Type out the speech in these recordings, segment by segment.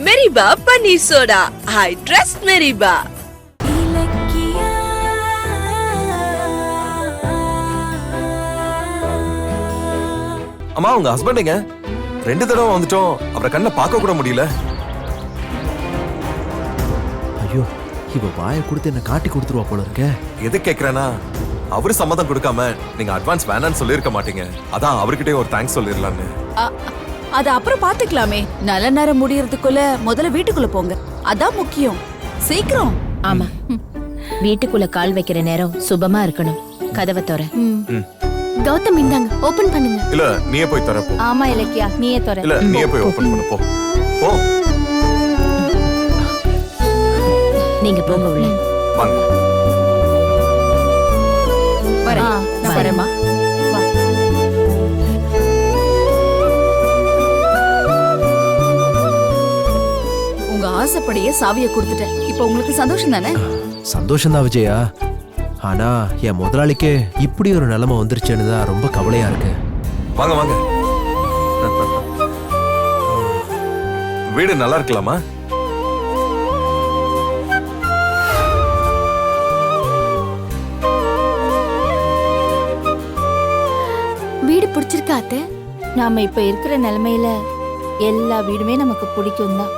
மெரிபா paneer soda. I trust மெரிபா. அம்மா உங்க ஹஸ்பண்டுங்க 2 தடவை வந்துட்டோம், அப்புறம் கண்ணை பார்க்க கூட முடியல. ஐயோ, இவ வாயை கொடுத்து என்ன காட்டி கொடுத்துருவா போல இருக்க. எது கேக்குறேன்னா, அவரு சம்மதம் கொடுக்காம நீங்க அட்வான்ஸ் வேணான்னு சொல்லிருக்க மாட்டீங்க. அதான் அவர்கிட்டயே ஒரு தேங்க்ஸ் சொல்லிடலான்னு. அது அப்புறம் பாத்துக்கலாமே. நல்ல நேரம் முடியறதுக்குள்ள முதல்ல வீட்டுக்குள்ள போங்க, அதான் முக்கியம். சீக்கிரம். ஆமா, வீட்டுக்குள்ள கால் வைக்கிற நேரம் சுபமா இருக்கணும். கதவை தோற. கௌதம் இந்தாங்க, ஓபன் பண்ணுங்க. இல்ல நீயே போய் தர போ. ஆமா இலக்கியா, நீயே தோற. இல்ல நீயே போய் ஓபன் பண்ணு போ. போ. நீங்க போங்க உள்ள. வாங்க. வரேம்மா. வா. உங்க ஆசைப்படியே சாவியை கொடுத்துட்டேன். இப்ப உங்களுக்கு சந்தோஷம் தானே? சந்தோஷம்தான் விஜயா. ஆனா என் முதலாளிக்கே இப்படி ஒரு நிலைமை வந்துருச்சுன்னு தான் ரொம்ப கவலையா இருக்கு. வாங்க வாங்க. வீடு நல்லா இருக்கலாமா? வீடு பிடிச்சிருக்கா அத்தை? நாம இப்ப இருக்கிற நிலைமையில எல்லா வீடுமே நமக்கு பிடிக்கும் தான்.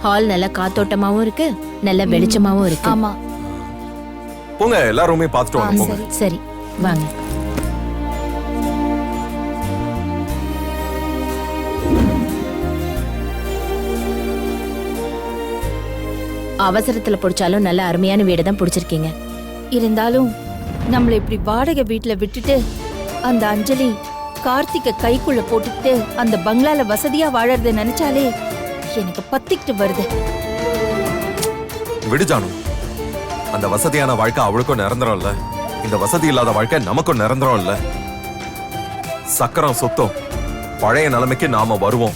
ஹால் நல்ல காத்தோட்டமாவும் இருக்கு, நல்ல வெளிச்சமாவும் இருக்கு. ஆமா. போங்க, எல்லா ரூமே பார்த்துட்டு வாங்க போங்க. சரி வாங்க. அவசரத்துல பிடிச்சாலும் நல்ல அருமையான வீடு தான் பிடிச்சிருக்கீங்க. இருந்தாலும் நம்மள இப்படி வாடகை வீட்டுல விட்டுட்டு அந்த அஞ்சலி கார்த்திகை கைக்குள்ள போட்டுக்கிட்டு அந்த பங்களால வசதியா வாழறத நினைச்சாலே எனக்கு பத்திக்கிட்டு வருது. விடுஜானு, அந்த வசதியான வாழ்க்கை அவளுக்கும் நிரந்தரம் இல்ல, இந்த வசதி இல்லாத வாழ்க்கை நமக்கும் நிரந்தரம் இல்ல. சக்கரம் சொத்தம் பழைய நிலைமைக்கு நாம வருவோம்.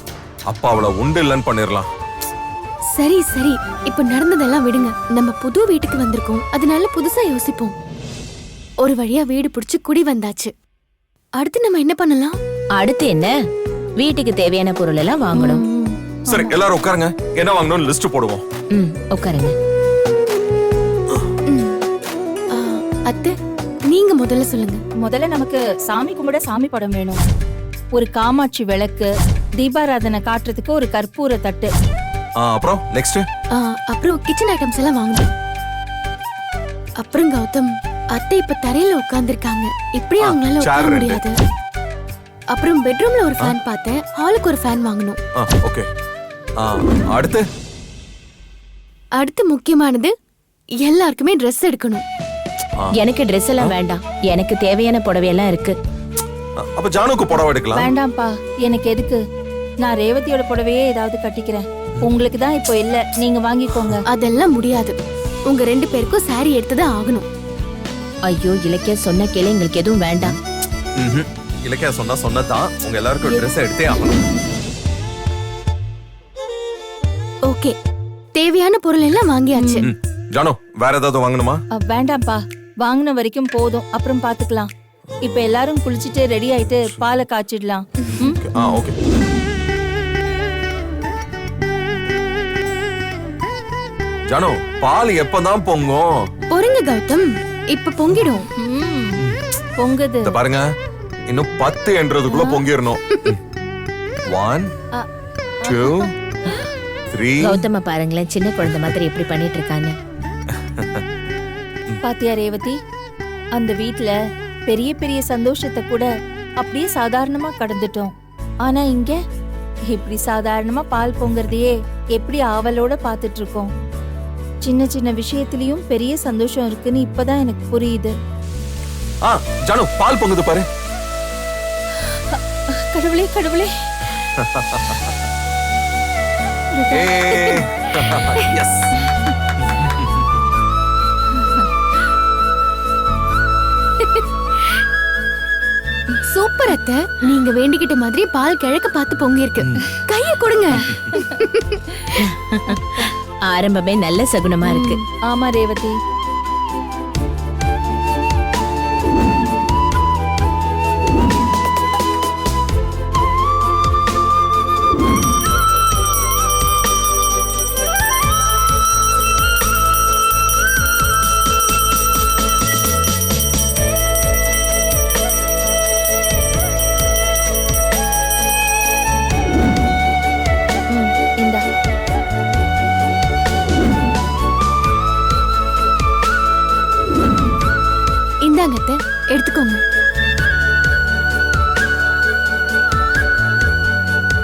அப்ப அவளை உண்டு இல்லைன்னு பண்ணிடலாம். சரி சரி, இப்ப நடந்ததெல்லாம் விடுங்க. நம்ம புது வீட்டுக்கு வந்திருக்கோம், அதனால புதுசா யோசிப்போம். ஒரு வழியா வீடு பிடிச்சு குடி வந்தாச்சு. அடுத்து நம்ம என்ன பண்ணலாம்? அடுத்து என்ன? வீட்டுக்கு தேவையான பொருள் எல்லாம் வாங்கணும். சரி, எல்லாரும் உட்காருங்க. என்ன வாங்கணும்னு லிஸ்ட் போடுவோம். உட்காருங்க. அத்தை, நீங்க முதல்ல சொல்லுங்க. முதல்ல நமக்கு சாமி கும்பிட சாமி படம் வேணும். ஒரு காமாட்சி விளக்கு, தீபாராதனை காட்டுறதுக்கு ஒரு கற்பூர தட்டு. அப்புறம் நெக்ஸ்ட் அப்புறம் கிச்சன் ஐட்டம்ஸ் எல்லாம் வாங்கணும். அப்புறம் கௌதம், அத்தை இப்ப தரையில உட்கார்ந்திருக்காங்க, இப்படியே அவங்களால உட்கார முடியாது. அப்புறம் பெட்ரூம்ல ஒரு ஃபேன் பார்த்தேன், ஹாலுக்கு ஒரு ஃபேன் வாங்கணும். ஓகே. அடுத்து அடுத்து முக்கியமானது, எல்லாருக்குமே Dress எடுக்கணும். எனக்கு Dress எல்லாம் வேண்டாம், எனக்கு தேவையான புடவை எல்லாம் இருக்கு. அப்ப ஜானுக்கு புடவை எடுக்கலாம். வேண்டாம்ப்பா, எனக்கு எதுக்கு? நான் ரேவதியோட புடவையே ஏதாவது கட்டிக்கிறேன். உங்களுக்கு தான் இப்போ இல்ல, நீங்க வாங்கிக்கோங்க. அதெல்லாம் முடியாது, உங்க 2 பேருக்கும் saree எடுத்துதான் ஆகணும். ஐயோ, இலக்கிய சொன்ன கேளு, எங்களுக்கு எதுவும் வேண்டாம். இலக்கியா சொன்னதான் உங்க எல்லாருக்கும் Dress எடுத்தே ஆகணும். ஓகே, தேவையான பொருள் எல்லாம் வாங்கியாச்சு. ஜானு, வேற ஏதாவது வாங்கணுமா? வேண்டாம்ப்பா, வாங்கின வரைக்கும் போதும், அப்புறம் பாத்துக்கலாம். இப்ப எல்லாரும் குளிச்சிட்டு ரெடி ஆயிட்டு பாலை காய்ச்சிடலாம். ஓகே. ஜானு, பால் எப்பதான் பொங்கும்? பொறுங்க கௌதம், இப்ப பொங்கிடும். பொங்குது பாருங்க, இன்னும் 10 என்றதுக்குள்ள பொங்கிரணும். 1 2 3. கௌதம பாருங்களேன், சின்ன குழந்தை மாதிரி எப்படி பண்ணிட்டு இருக்கான்னு. பாத்தியா ரேவதி, அந்த வீட்ல பெரிய பெரிய சந்தோஷத்தை கூட அப்படியே சாதாரணமா கடந்துட்டோம். ஆனா இங்க இப்படி சாதாரணமா பால் பொங்கறதையே எப்படி ஆவலோட பாத்துட்டு இருக்கோம். சின்ன சின்ன விஷயத்திலயும் பெரிய சந்தோஷம் இருக்குன்னு இப்பதான் எனக்கு புரியுது. ஜானு, பால் பொங்குது பாரு. கடவுளே கடவுளே. எஸ். சூப்பர் அத்தை, நீங்க வேண்டிக்கிட்ட மாதிரி பால் கிழக்க பார்த்து பொங்கி இருக்கு. கைய கொடுங்க. ஆரம்பமே நல்ல சகுனமா இருக்கு. ஆமா ரேவதி.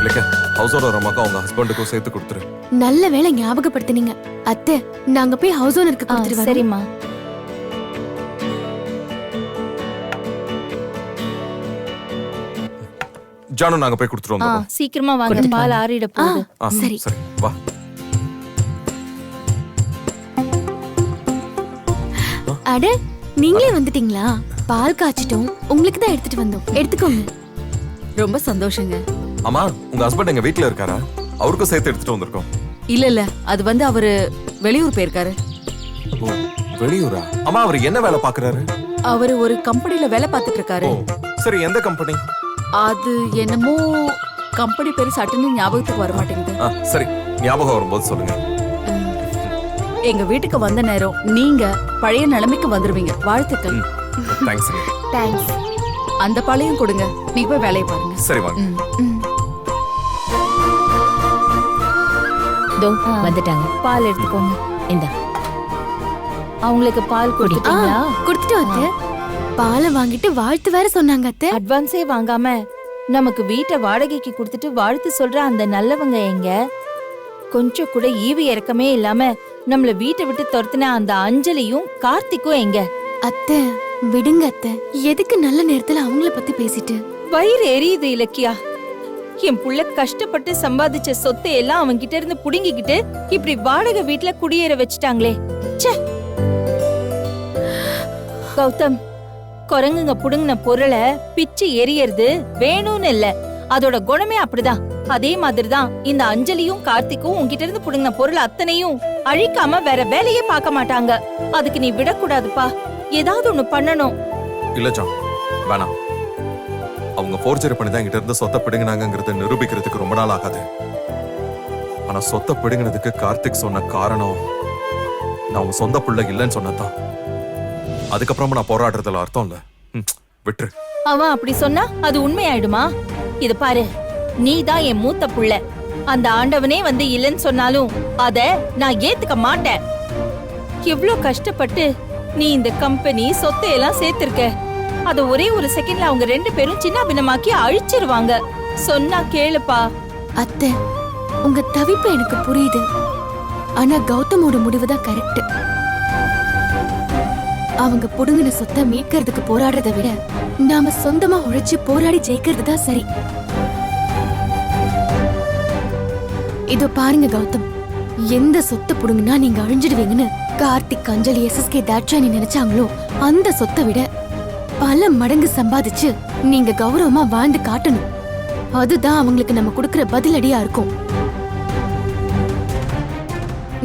இல்லைக்க ஹவுஸ் ஓனர் அம்மாக்கும் அவங்க ஹஸ்பண்டுக்கும் சேர்த்து கொடுத்துரு. நல்ல வேளை ஞாபகப்படுத்தினீங்க. அத்தை, நாங்க போய் ஹவுஸ் ஓனருக்கு கொடுத்துட்டு வரோம். சரிம்மா. ஜானு நாங்க போய் கொடுத்துட்டு வந்தோம். சீக்கிரமா வாங்க, பால் ஆறிட போகுது. சரி. சரி வா. அட, நீங்களே வந்துட்டீங்களா? பால் காய்ச்சிட்டோம், உங்களுக்கு தான் எடுத்துட்டு வந்தோம். எடுத்துக்கோங்க. ரொம்ப சந்தோஷங்க. அம்மா உங்க ஹஸ்பண்ட் எங்க வீட்ல இருக்காரா? அவருக்கும் சேர்த்து எடுத்துட்டு வந்திருக்கோம். இல்ல அது வந்து அவரு வெளியூர் போயிருக்காரு. ஓ, வெளியூரா? அம்மா அவர் என்ன வேலை பாக்குறாரு? அவரு ஒரு கம்பெனில வேலை பார்த்துட்டு இருக்காரு. ஓ, சரி எந்த கம்பெனி? அது என்னமோ கம்பெனி பேரு சட்டுன்னு ஞாபகத்துக்கு வர மாட்டேங்குது. சரி ஞாபகம் வரும்போது சொல்லுங்க. எங்க வீட்டுக்கு வந்த நேரம் நீங்க பழைய நிலைமைக்கு வந்துருவீங்க. வாழ்த்துக்கள். தேங்க்ஸ். தேங்க்ஸ். அந்த பாலையும் கொடுங்க, நீங்க போய் வேலையை பாருங்க. சரி வாங்க. வந்துட்டாங்க. பால் எடுத்துக்கோங்க. இந்த அவங்களுக்கு பால் கொடுத்துட்டீங்களா? கொடுத்துட்டு அத்தை. பாலை வாங்கிட்டு வாழ்த்து வேற சொன்னாங்க அத்தை. அட்வான்ஸே வாங்காம நமக்கு வீட்டை வாடகைக்கு கொடுத்துட்டு வாழ்த்து சொல்ற அந்த நல்லவங்க எங்க? கொஞ்சம் கூட ஈவு இறக்கமே இல்லாம நம்மள வீட்டை விட்டு துரத்துன அந்த அஞ்சலியும் கார்த்திக்கும் எங்க? அத்தை விடுங்க அத்தை, எதுக்கு நல்ல நேரத்துல அவங்கள பத்தி பேசிட்டு? வயிறு எரியுது இலக்கியா. என் புள்ள கஷ்டப்பட்டு சம்பாதிச்ச சொத்தை எல்லாம் அவன் கிட்ட இருந்து புடுங்கிக்கிட்டு இப்படி வாடகை வீட்டுல குடியேற வச்சுட்டாங்களே. ச்சே. கௌதம், குரங்குங்க புடுங்கின பொருளை பிச்சு எரியறது வேணும்னு இல்ல, அதோட குணமே அப்படிதான். அதே மாதிரிதான் இந்த அஞ்சலியும் கார்த்திக்கும் உன்கிட்ட இருந்து புடுங்கின பொருள் அத்தனையும் அழிக்காம வேற வேலையே பார்க்க மாட்டாங்க. அதுக்கு நீ விடக்கூடாதுப்பா, ஏதாவது ஒண்ணு பண்ணணும். இல்ல ஜான், வேணாம். அவங்க போர்ஜரி பண்ணி தான் என்கிட்ட இருந்து சொத்தை பிடுங்கினாங்கிறத நிரூபிக்கிறதுக்கு ரொம்ப நாள் ஆகாது. ஆனா சொத்தை பிடுங்கினதுக்கு கார்த்திக் சொன்ன காரணம் நான் உங்க சொந்த புள்ள இல்லைன்னு சொன்னதான். அதுக்கப்புறமா நான் போராடுறதுல அர்த்தம் இல்ல. விட்டுரு. அவன் அப்படி சொன்னா அது உண்மையாயிடுமா? இது பாரு, நீதான் என் மூத்த புள்ள. அந்த ஆண்டவனே வந்து இல்லைன்னு சொன்னாலும் அத நான் ஏத்துக்க மாட்டேன். எவ்ளோ கஷ்டப்பட்டு நீ இந்த கம்பெனி சொத்தை எல்லாம் சேர்த்திருக்க. அத ஒரே ஒரு செகண்ட்ல அவங்க ரெண்டு பேரும் சின்ன பின்னமாக்கி அழிச்சிருவாங்க. சொன்னா கேளுப்பா. அத்தை, உங்க தவிப்பு எனக்கு புரியுது. ஆனா கௌதமோட முடிவுதான் கரெக்ட். அவங்க புடுங்கின சொத்தை மீட்கிறதுக்கு போராடுறதை விட நாம சொந்தமா உழைச்சு போராடி ஜெயிக்கிறது தான் சரி. இதோ பாருங்க கௌதம், எந்த சொத்தை புடுங்கினா நீங்க அழிஞ்சிடுவீங்கன்னு கார்த்திக், அஞ்சலி, எஸ்எஸ்கே, தாட்சாயணி நினைச்சாங்களோ அந்த சொத்தை விட பல மடங்கு சம்பாதிச்சு நீங்க கௌரவமா வாழ்ந்து காட்டணும். அதுதான் அவங்களுக்கு நம்ம கொடுக்கிற பதிலடியா இருக்கும்.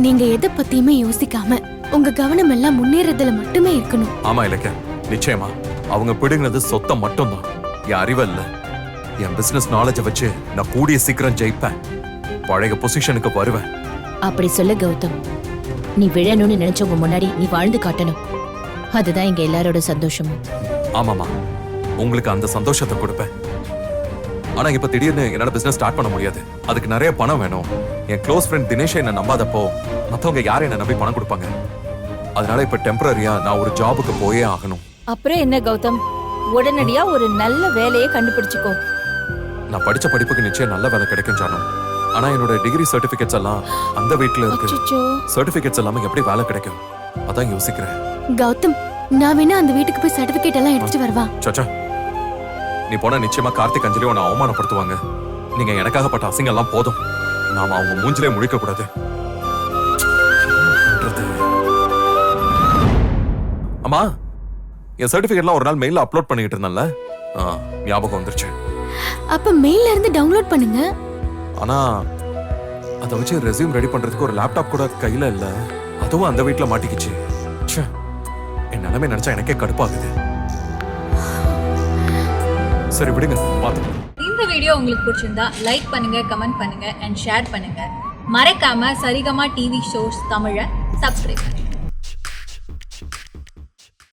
நீங்க எதை பத்தியுமே யோசிக்காம உங்க கவனம் எல்லாம் முன்னேறதுல மட்டுமே இருக்கணும். ஆமா இலக்க, நிச்சயமா அவங்க பிடுங்கினது சொத்தை மட்டும்தான், என் அறிவு இல்ல. என் பிசினஸ் நாலேஜ வச்சு நான் கூடிய சீக்கிரம் ஜெயிப்பேன், பழைய பொசிஷனுக்கு வருவேன். அப்படி சொல்ல கௌதம், நீ விழணும்னு நினைச்சவங்க முன்னாடி நீ வாழ்ந்து காட்டணும். அதுதான் எங்க எல்லாரோட சந்தோஷமும். ஆமாமா, உங்களுக்கு அந்த சந்தோஷத்தை கொடுப்பேன். ஆனா இப்ப திடீர்னு என்னால பிசினஸ் ஸ்டார்ட் பண்ண முடியாது. அதுக்கு நிறைய பணம் வேணும். என் க்ளோஸ் ஃப்ரெண்ட் தினேஷ் என்ன நம்பாதப்போ மத்தவங்க யாரும் என்ன நம்பி பணம் கொடுப்பாங்க. அதனால இப்ப டெம்பரரியா நான் ஒரு ஜாபுக்கு போயே ஆகணும். அப்புறம் என்ன கௌதம், உடனடியா ஒரு நல்ல வேலையை கண்டுபிடிச்சுக்கோ. நான் படிச்ச படிப்புக்கு நிச்சயம் நல்ல வேலை கிடைக்கும் ஜானு. ஆனா என்னோட டிகிரி சர்டிபிகேட்ஸ் எல்லாம் அந்த வீட்ல இருக்கு. சர்டிபிகேட்ஸ் எல்லாமே எப்படி வேலை கிடைக்கும், அதான் யோசிக்கிறேன். கௌதம், நான் வேணா அந்த வீட்டுக்கு போய் சர்டிபிகேட் எல்லாம் எடுத்துட்டு வரவா? சச்சா, நீ போனா நிச்சயமா கார்த்திக், அஞ்சலி உன்னை அவமானப்படுத்துவாங்க. நீங்க எனக்காக பட்ட அசிங்கம் எல்லாம் போதும். நாம அவங்க மூஞ்சிலே முழிக்க கூடாது. அம்மா, என் சர்டிபிகேட்லாம் ஒரு நாள் மெயில்ல அப்லோட் பண்ணிட்டு இருந்தேன்ல, ஞாபகம் வந்துருச்சு. அப்ப மெயில்ல இருந்து டவுன்லோட் பண்ணுங்க. ஆனா அதை வச்சு ரெஸ்யூம் ரெடி பண்றதுக்கு ஒரு லேப்டாப் கூட கையில இல்ல. அதுவும் அந்த வீட்ல மாட்டிக்கிச்சு. என் நிலைமை நினைச்சா எனக்கே கடுப்பாகுது. சரி விடுங்க, பாத்துக்கலாம். இந்த வீடியோ உங்களுக்கு பிடிச்சிருந்தா லைக் பண்ணுங்க, கமெண்ட் பண்ணுங்க அண்ட் ஷேர் பண்ணுங்க. மறக்காம சரிகமா டிவி ஷோஸ் தமிழை சப்ஸ்கிரைப் பண்ணுங்க.